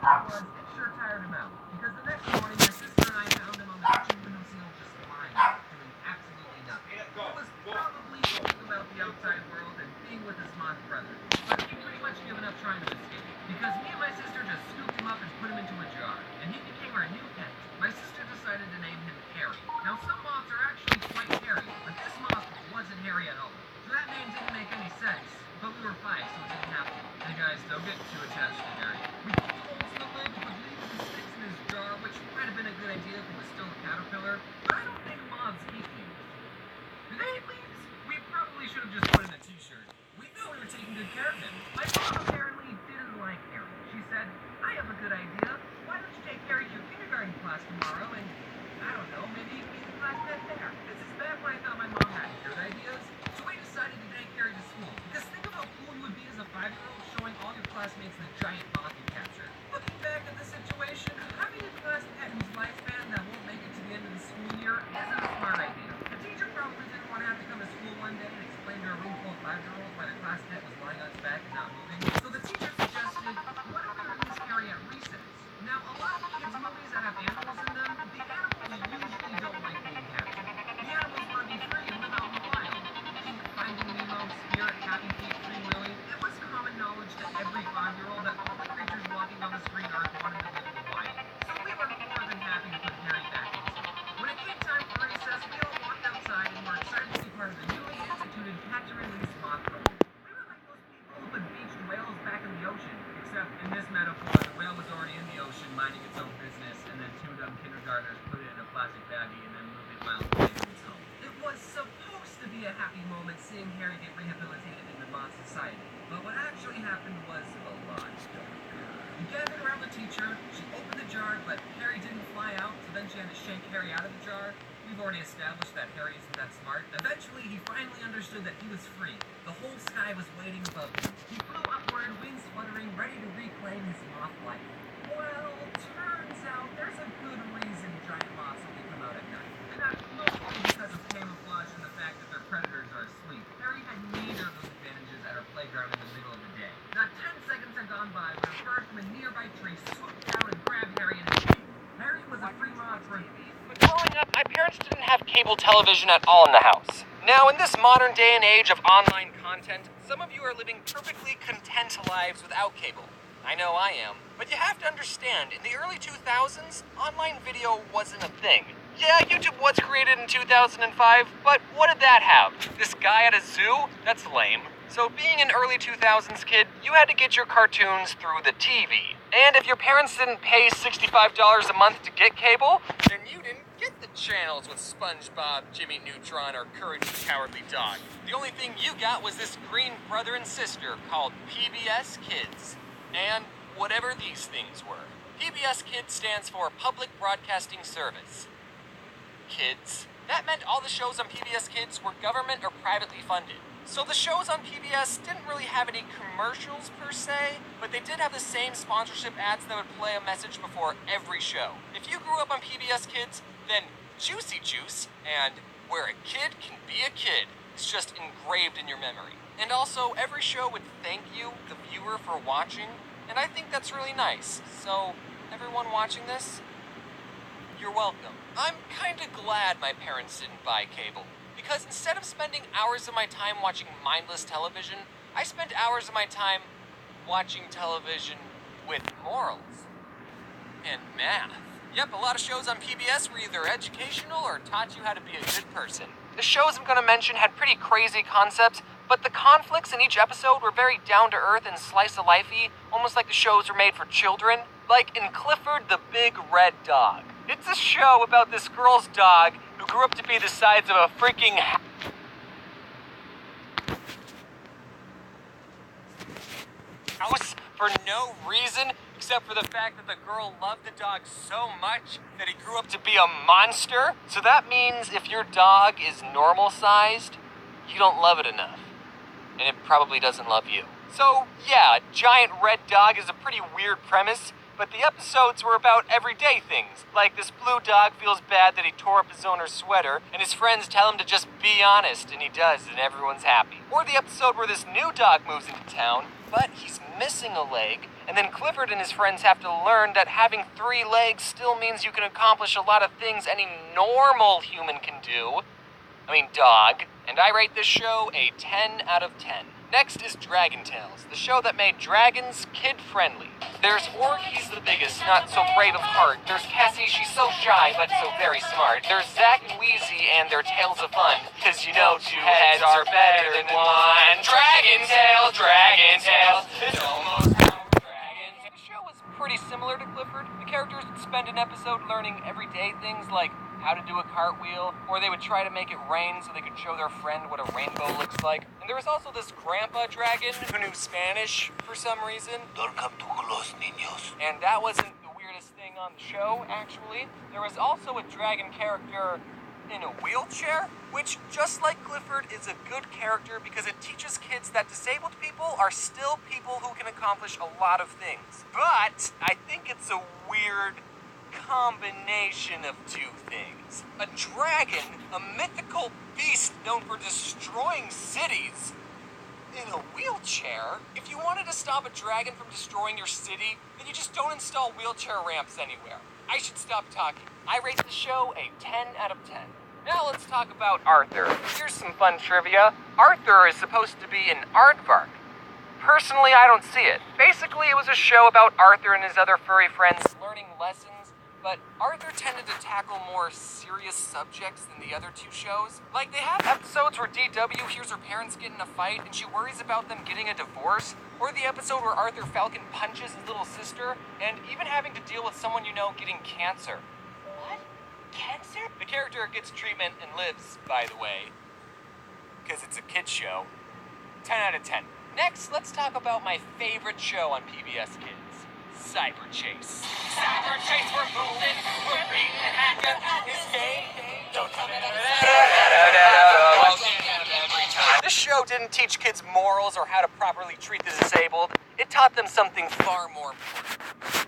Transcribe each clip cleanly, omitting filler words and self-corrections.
was, it sure tired him out. Because the next morning, my sister and I found him on the kitchen windowsill just lying there, doing absolutely nothing. It was probably thinking about the outside world and being with his moth brother. But he'd pretty much given up trying to escape. Because me and my sister just scooped him up and put him into a jar. And he became our new pet. My sister decided to name him Harry. Now, some moths are actually quite hairy, but this moth wasn't hairy at all. So that name didn't make any sense. But we were 5, so it didn't have to. Hey guys, don't get too attached to Harry. We poked holes in the lid with leaves and sticks in his jar, which might have been a good idea if he was still a caterpillar, but I don't think moths eat leaves. Do they eat leaves? We probably should have just put in a t-shirt. We know we were taking good care of him. My mom apparently didn't like Harry. She said, I have a good idea. Why don't you take Harry to your kindergarten class tomorrow and, I don't know, maybe meet the class pet there. This is back when I thought my mom had good ideas, so we decided to take Harry to school. Because think of how cool you would be as a 5-year-old showing all your classmates the giant moth you captured. Looking back at the situation, having a class pet whose lifespan that won't make it to the end of the school year isn't a smart idea. The teacher probably didn't want to have to come to school one day and explain to a room full of 5-year-olds why their class pet was lying on its back and not moving. So the teacher suggested, what if we release Harry at recess? Now, a lot of kids' movies that have animals in them, the animals usually don't like being captured. The animals want to be free and live out in the wild. Think Finding Nemo, Spirit, Happy Feet, Free Willy. It was common knowledge to every 5-year-old that all the creatures walking on the street Earth wanted to live in the wild. So we were more than happy to put Harry back in school. When it came time for recess, we all walked outside and were excited to be part of the newly instituted Catch and Release Moth Program. We were like those people who put beached whales back in the ocean. Except in this metaphor, the whale was already in the ocean minding its own business, and then 2 dumb kindergartners put it in a plastic baggie and then moved it miles away from its home. It was supposed to be a happy moment seeing Harry get rehabilitated into moth society, but what actually happened was a lot darker. We gathered around the teacher, she opened the jar, but Harry didn't fly out, so then she had to shake Harry out of the jar. We've already established that Harry isn't that smart. Eventually, he finally understood that he was free. The whole sky was waiting above him. He flew upward, wings fluttering, ready to reclaim his moth life. Well, turns out there's a good reason giant moths only come out at night. And that's mostly because of camouflage and the fact that their predators are asleep. Harry had neither of those advantages at our playground in the middle of the day. Not 10 seconds had gone by when a bird from a nearby tree swooped down and grabbed Harry in his beak. Harry was a free moth for a beat. Growing up, my parents didn't have cable television at all in the house. Now, in this modern day and age of online content, some of you are living perfectly content lives without cable. I know I am. But you have to understand, in the early 2000s, online video wasn't a thing. Yeah, YouTube was created in 2005, but what did that have? This guy at a zoo? That's lame. So being an early 2000s kid, you had to get your cartoons through the TV. And if your parents didn't pay $65 a month to get cable, then you didn't get the channels with SpongeBob, Jimmy Neutron, or Courage the Cowardly Dog. The only thing you got was this green brother and sister called PBS Kids. And whatever these things were. PBS Kids stands for Public Broadcasting Service. Kids. That meant all the shows on PBS Kids were government or privately funded. So the shows on PBS didn't really have any commercials per se, but they did have the same sponsorship ads that would play a message before every show. If you grew up on PBS Kids, then Juicy Juice and Where a Kid Can Be a Kid is just engraved in your memory. And also, every show would thank you, the viewer, for watching, and I think that's really nice. So, everyone watching this, you're welcome. I'm kinda glad my parents didn't buy cable. Because instead of spending hours of my time watching mindless television, I spent hours of my time watching television with morals and math. Yep, a lot of shows on PBS were either educational or taught you how to be a good person. The shows I'm gonna mention had pretty crazy concepts, but the conflicts in each episode were very down-to-earth and slice-of-life-y, almost like the shows were made for children. Like in Clifford the Big Red Dog. It's a show about this girl's dog who grew up to be the size of a freaking house for no reason except for the fact that the girl loved the dog so much that he grew up to be a monster. So that means if your dog is normal sized, you don't love it enough. And it probably doesn't love you. So yeah, a giant red dog is a pretty weird premise, but the episodes were about everyday things. Like this blue dog feels bad that he tore up his owner's sweater, and his friends tell him to just be honest, and he does, and everyone's happy. Or the episode where this new dog moves into town, but he's missing a leg, And then Clifford and his friends have to learn that having 3 legs still means you can accomplish a lot of things any normal human can do. I mean, dog. And I rate this show a 10 out of 10. Next is Dragon Tales, the show that made dragons kid-friendly. There's Org, he's the biggest, not so brave of heart. There's Cassie, she's so shy, but so very smart. There's Zack and Wheezy and their tales of fun, 'cause you know 2 heads are better than 1. Dragon Tales, it's almost Dragon Tales. The show was pretty similar to Clifford. The characters would spend an episode learning everyday things like how to do a cartwheel, or they would try to make it rain so they could show their friend what a rainbow looks like. And there was also this grandpa dragon who knew Spanish for some reason. Don't come too close, niños. And that wasn't the weirdest thing on the show, actually. There was also a dragon character in a wheelchair, which, just like Clifford, is a good character because it teaches kids that disabled people are still people who can accomplish a lot of things. But I think it's a weird combination of 2 things. A dragon, a mythical beast known for destroying cities, in a wheelchair? If you wanted to stop a dragon from destroying your city, then you just don't install wheelchair ramps anywhere. I should stop talking. I rate the show a 10 out of 10. Now let's talk about Arthur. Here's some fun trivia. Arthur is supposed to be an aardvark. Personally, I don't see it. Basically, it was a show about Arthur and his other furry friends learning lessons, but Arthur tended to tackle more serious subjects than the other 2 shows. Like, they have episodes where DW hears her parents get in a fight and she worries about them getting a divorce, or the episode where Arthur Falcon punches his little sister, and even having to deal with someone you know getting cancer. What? Cancer? The character gets treatment and lives, by the way, because it's a kid's show. 10 out of 10. Next, let's talk about my favorite show on PBS Kids. Cyber Chase. Cyber Chase, we're moving, we're beating the hacker at his game. Don't come in This show didn't teach kids morals or how to properly treat the disabled. It taught them something far more important.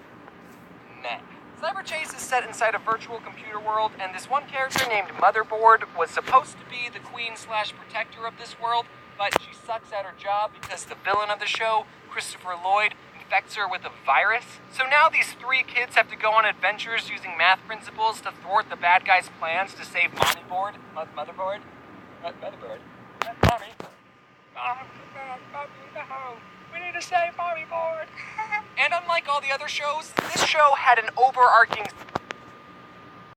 Meh. Cyber Chase is set inside a virtual computer world, and this one character named Motherboard was supposed to be the queen/protector of this world, but she sucks at her job because the villain of the show, Christopher Lloyd, infects her with a virus. So now these 3 kids have to go on adventures using math principles to thwart the bad guy's plans to save Motherboard. Motherboard? Motherboard? Mommy? No. We need to save Motherboard. And unlike all the other shows, this show had an overarching